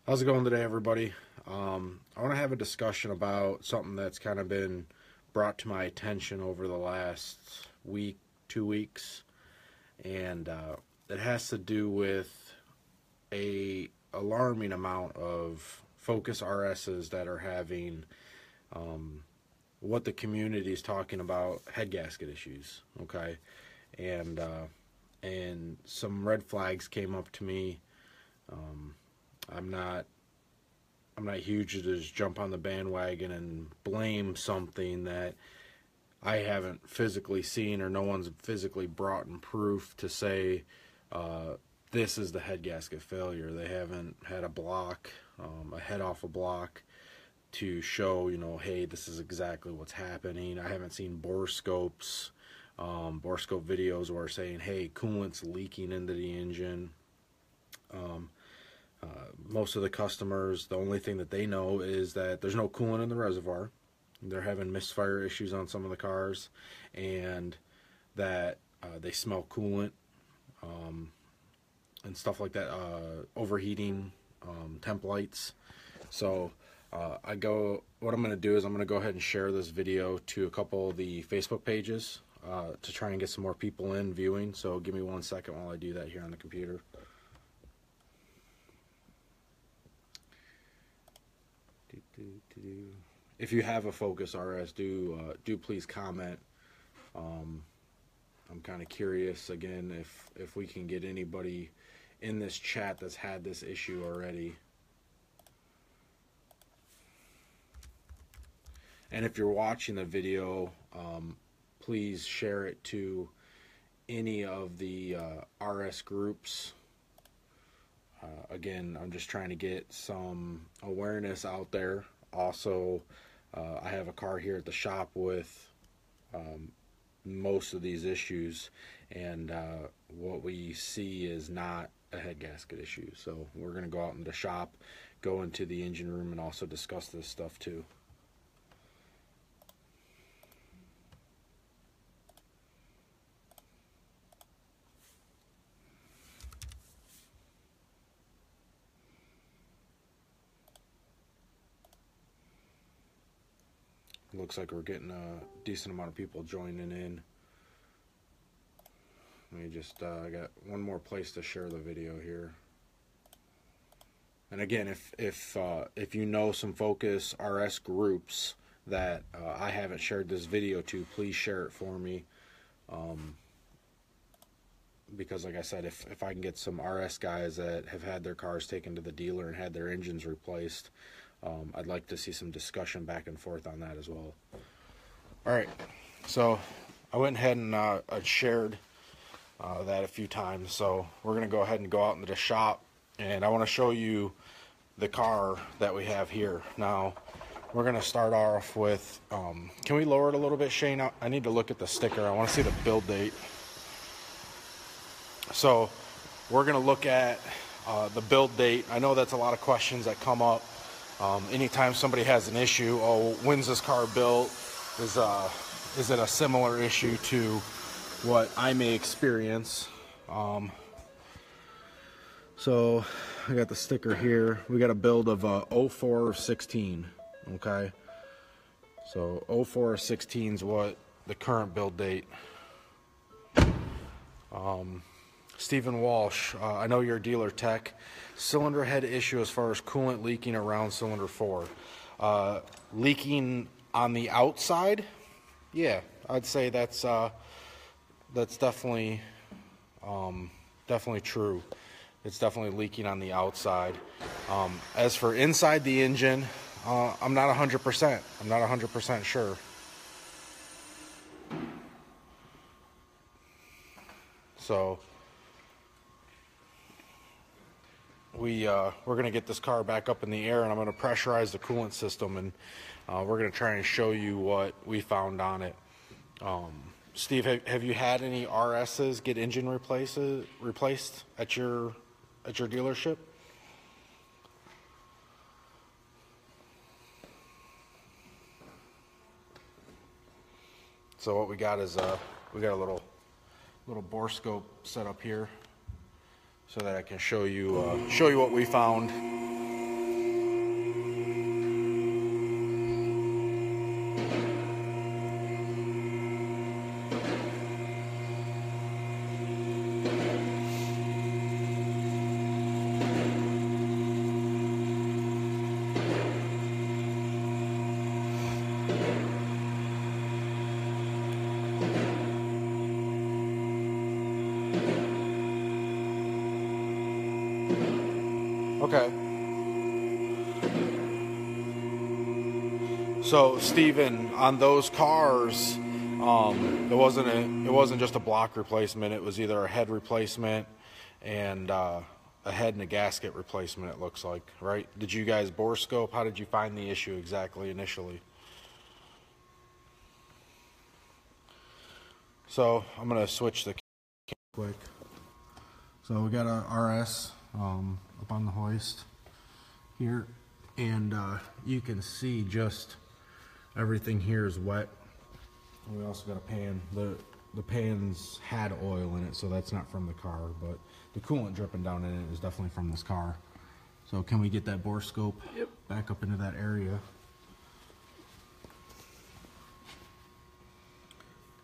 How's it going today, everybody? I want to have a discussion about something that's kind of been brought to my attention over the last week, 2 weeks, and it has to do with a alarming amount of Focus RSs that are having what the community is talking about head gasket issues. Okay, and some red flags came up to me. Um, I'm not huge to just jump on the bandwagon and blame something that I haven't physically seen or no one's physically brought in proof to say this is the head gasket failure. They haven't had a block, a head off a block to show, hey, this is exactly what's happening. I haven't seen bore scopes, bore scope videos where saying, hey, coolant's leaking into the engine. Most of the customers, the only thing that they know is that there's no coolant in the reservoir. They're having misfire issues on some of the cars, and that they smell coolant and stuff like that, overheating, temp lights. So what I'm going to do is I'm going to go ahead and share this video to a couple of the Facebook pages to try and get some more people in viewing. So give me 1 second while I do that here on the computer. If you have a Focus RS, do please comment. I'm kind of curious again if we can get anybody in this chat that's had this issue already. And if you're watching the video, please share it to any of the RS groups. Again, I'm just trying to get some awareness out there. Also, I have a car here at the shop with most of these issues, and what we see is not a head gasket issue. So we're going to go out in the shop, go into the engine room, and also discuss this stuff too. Looks like we're getting a decent amount of people joining in. Let me just, I got one more place to share the video here. And again, if you know some Focus RS groups that I haven't shared this video to, please share it for me. Because like I said, if I can get some RS guys that have had their cars taken to the dealer and had their engines replaced, I'd like to see some discussion back and forth on that as well. Alright, so I went ahead and shared that a few times, so we're going to go ahead and go out into the shop, and I want to show you the car that we have here. Now, we're going to start off with, can we lower it a little bit, Shane? I need to look at the sticker. I want to see the build date. So, we're going to look at the build date. I know that's a lot of questions that come up. Anytime somebody has an issue, oh, when's this car built? Is it a similar issue to what I may experience? So I got the sticker here. We got a build of 04 or 16. Okay, so 04 or 16 is what the current build date. Stephen Walsh, I know you're a dealer tech. Cylinder head issue as far as coolant leaking around cylinder 4. Leaking on the outside? Yeah, I'd say that's definitely true. It's definitely leaking on the outside. As for inside the engine, I'm not 100%. I'm not 100% sure. So we're going to get this car back up in the air, and I'm going to pressurize the coolant system, and we're going to try and show you what we found on it. Steve, have you had any RSs get engine replaced at your dealership? So what we got is we got a little bore scope set up here, so that I can show you what we found. Okay. So, Steven, on those cars, it wasn't just a block replacement. It was either a head replacement and a head and a gasket replacement. It looks like, right? Did you guys bore scope? How did you find the issue exactly initially? So I'm gonna switch the quick. So we got a RS up on the hoist here, and you can see just everything here is wet. We also got a pan. The pan's had oil in it, so that's not from the car, but the coolant dripping down in it is definitely from this car. So can we get that bore scope back up into that area?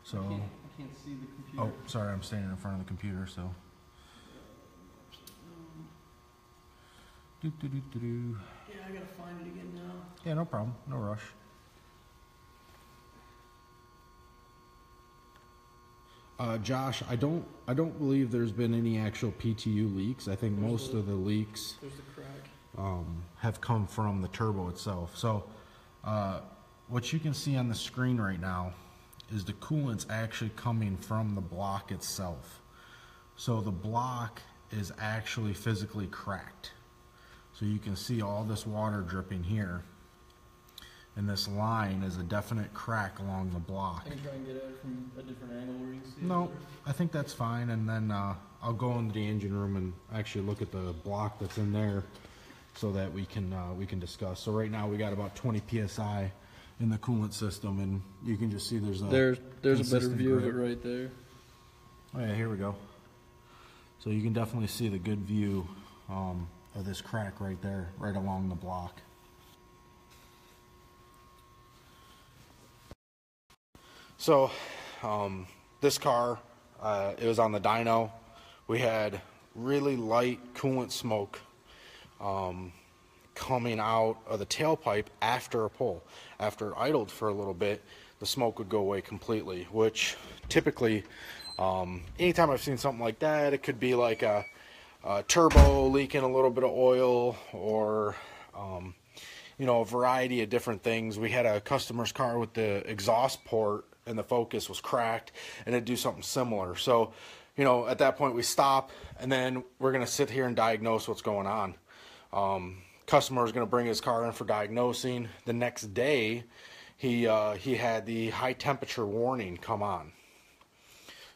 So I can't see the computer. Oh, sorry, I'm standing in front of the computer, so. Yeah, I gotta find it again now. Yeah, no problem, no rush. Josh, I don't believe there's been any actual PTU leaks. I think most of the leaks there's the crack. have come from the turbo itself. So what you can see on the screen right now is the coolant's actually coming from the block itself. So the block is actually physically cracked. So you can see all this water dripping here. And this line is a definite crack along the block. Can you try and get it from a different angle where you can see it? No, I think that's fine. And then I'll go into the engine room and actually look at the block that's in there so that we can discuss. So right now we got about 20 psi in the coolant system, and you can just see there's a better view of it right there. Oh yeah, here we go. So you can definitely see the good view of this crack right there, right along the block. So this car, it was on the dyno. We had really light coolant smoke coming out of the tailpipe after a pull. After it idled for a little bit, the smoke would go away completely, which typically, anytime I've seen something like that, it could be like a turbo leaking a little bit of oil, or you know, a variety of different things. We had a customer's car with the exhaust port and the focus was cracked, and it'd do something similar. So, you know, at that point we stop, and then we're gonna sit here and diagnose what's going on. Customer is gonna bring his car in for diagnosing. The next day, he had the high temperature warning come on.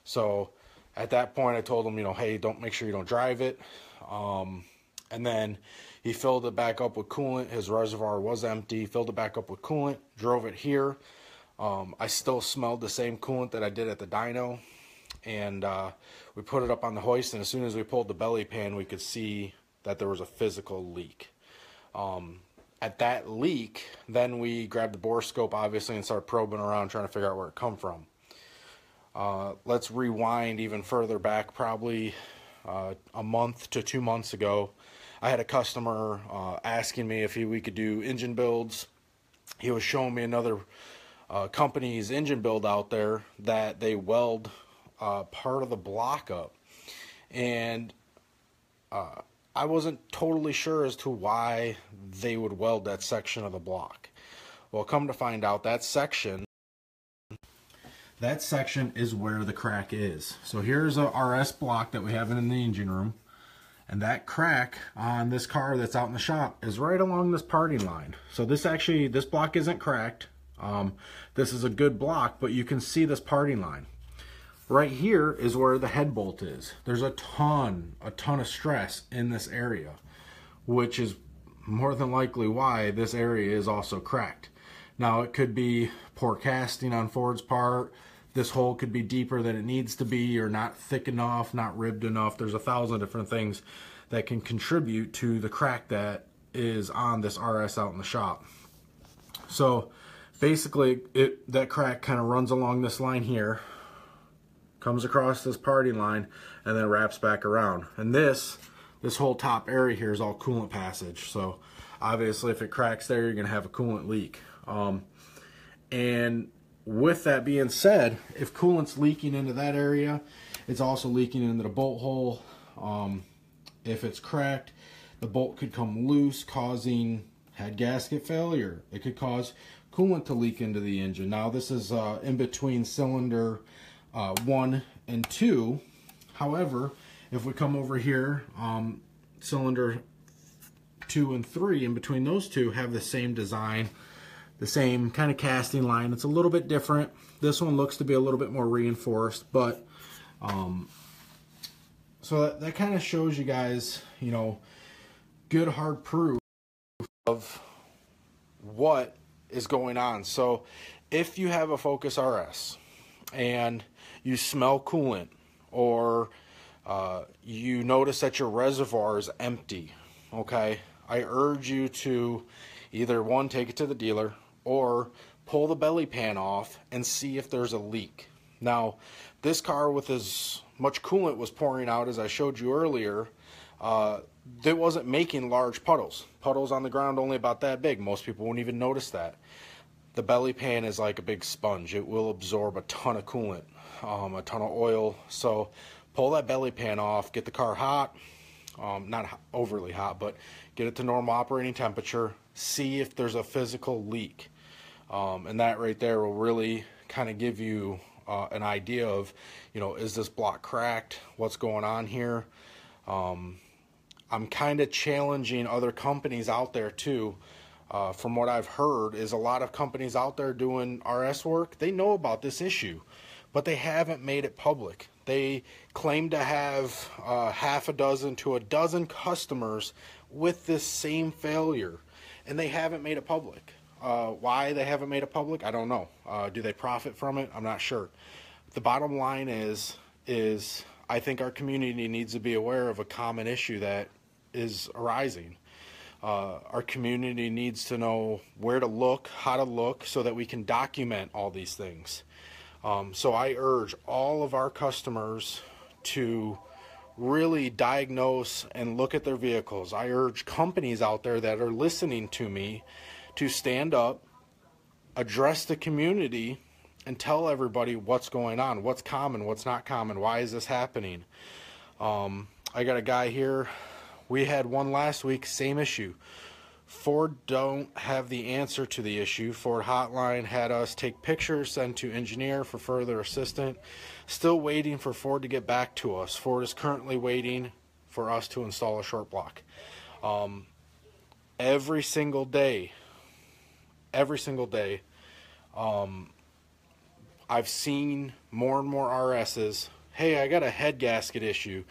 So at that point, I told him, you know, hey, make sure you don't drive it. And then he filled it back up with coolant. His reservoir was empty. Filled it back up with coolant. Drove it here. I still smelled the same coolant that I did at the dyno, and we put it up on the hoist, and as soon as we pulled the belly pan, we could see that there was a physical leak. At that leak, then we grabbed the bore scope, obviously, and started probing around trying to figure out where it come from. Let's rewind even further back, probably a month to 2 months ago. I had a customer asking me if we could do engine builds. He was showing me another company's engine build out there that they weld part of the block up, and I wasn't totally sure as to why they would weld that section of the block. Well, come to find out, that section is where the crack is. So here's a RS block that we have in the engine room, and that crack on this car that's out in the shop is right along this parting line. So this block isn't cracked. This is a good block, but you can see this parting line. Right here is where the head bolt is. There's a ton of stress in this area, which is more than likely why this area is also cracked. Now, it could be poor casting on Ford's part. This hole could be deeper than it needs to be, or not thick enough, not ribbed enough. There's 1,000 different things that can contribute to the crack that is on this RS out in the shop. So basically, that crack kind of runs along this line here, comes across this parting line, and then wraps back around. And this whole top area here is all coolant passage. So obviously, if it cracks there, you're going to have a coolant leak. And with that being said, if coolant's leaking into that area, it's also leaking into the bolt hole. If it's cracked, the bolt could come loose, causing head gasket failure. It could cause coolant to leak into the engine. Now this is in between cylinder 1 and 2. However, if we come over here, cylinder 2 and 3, in between those two, have the same design, the same kind of casting line. It's a little bit different. This one looks to be a little bit more reinforced, but so that kind of shows you guys, you know, good hard proof of what is going on. So if you have a Focus RS and you smell coolant, or you notice that your reservoir is empty, okay, I urge you to either, one, take it to the dealer, or pull the belly pan off and see if there's a leak. Now, this car, with as much coolant was pouring out as I showed you earlier, it wasn't making large puddles. Puddles on the ground only about that big. Most people won't even notice that. The belly pan is like a big sponge. It will absorb a ton of coolant, a ton of oil. So pull that belly pan off, get the car hot, not overly hot, but get it to normal operating temperature, see if there's a physical leak. And that right there will really kind of give you an idea of, you know, is this block cracked? What's going on here? I'm kind of challenging other companies out there too. From what I've heard, is a lot of companies out there doing RS work, they know about this issue, but they haven't made it public. They claim to have half a dozen to a dozen customers with this same failure, and they haven't made it public. Why they haven't made it public, I don't know. Do they profit from it? I'm not sure. The bottom line is I think our community needs to be aware of a common issue that is arising. Our community needs to know where to look, how to look, so that we can document all these things. So I urge all of our customers to really diagnose and look at their vehicles. I urge companies out there that are listening to me to stand up, address the community, and tell everybody what's going on, what's common, what's not common, why is this happening. I got a guy here. We had one last week, same issue. Ford don't have the answer to the issue. Ford Hotline had us take pictures, send to engineer for further assistance. Still waiting for Ford to get back to us. Ford is currently waiting for us to install a short block. Every single day, I've seen more and more RSs, hey, I got a head gasket issue.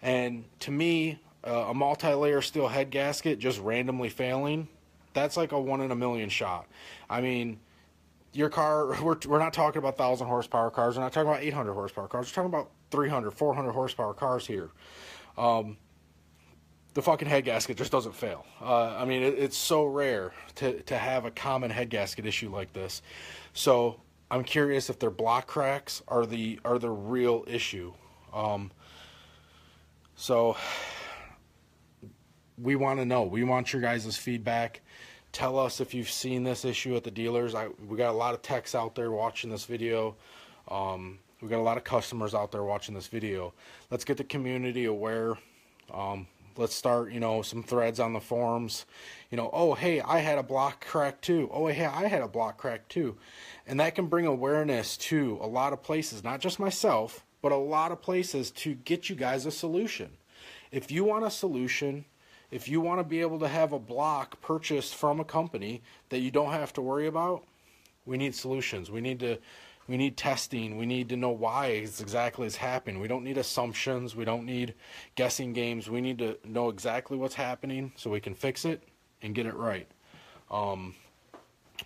And to me, a multi-layer steel head gasket just randomly failing, that's like a 1 in a million shot. I mean, your car, we're not talking about 1,000 horsepower cars. We're not talking about 800 horsepower cars. We're talking about 300, 400 horsepower cars here. The fucking head gasket just doesn't fail. I mean, it's so rare to have a common head gasket issue like this. So I'm curious if their block cracks are the real issue. So we want to know. We want your guys' feedback. Tell us if you've seen this issue at the dealers. We got a lot of techs out there watching this video. We got a lot of customers out there watching this video. Let's get the community aware. Let's start, you know, some threads on the forums. You know, oh, hey, I had a block crack too. Oh, hey, I had a block crack too. And that can bring awareness to a lot of places, not just myself, but a lot of places to get you guys a solution. If you want a solution, if you want to be able to have a block purchased from a company that you don't have to worry about, we need solutions. We need testing. We need to know why it's exactly is happening. We don't need assumptions. We don't need guessing games. We need to know exactly what's happening so we can fix it and get it right.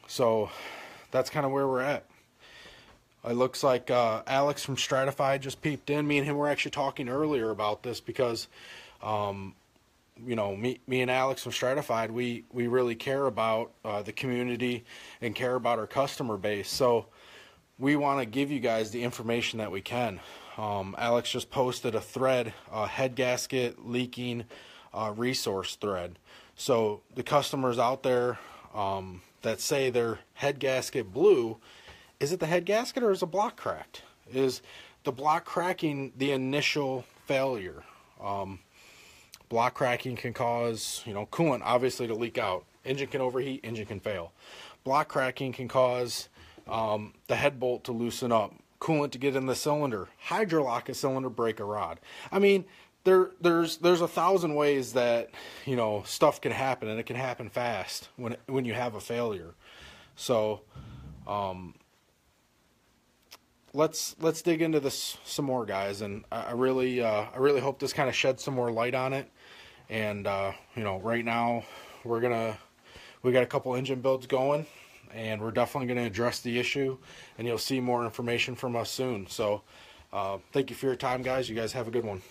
So that's kind of where we're at. It looks like Alex from Stratified just peeped in. Me and him were actually talking earlier about this because, you know, me and Alex from Stratified, we really care about the community and care about our customer base. So we want to give you guys the information that we can. Alex just posted a thread, a head gasket leaking resource thread. So the customers out there that say their head gasket blew, is it the head gasket or is the block cracked? Is the block cracking the initial failure? Block cracking can cause, coolant obviously to leak out. Engine can overheat, engine can fail. Block cracking can cause the head bolt to loosen up, coolant to get in the cylinder, hydrolock a cylinder, break a rod. I mean, there's 1,000 ways that stuff can happen, and it can happen fast when you have a failure. So let's dig into this some more, guys, and I really hope this kind of sheds some more light on it. And right now we got a couple engine builds going, and we're definitely going to address the issue, and you'll see more information from us soon. So thank you for your time, guys. You guys have a good one.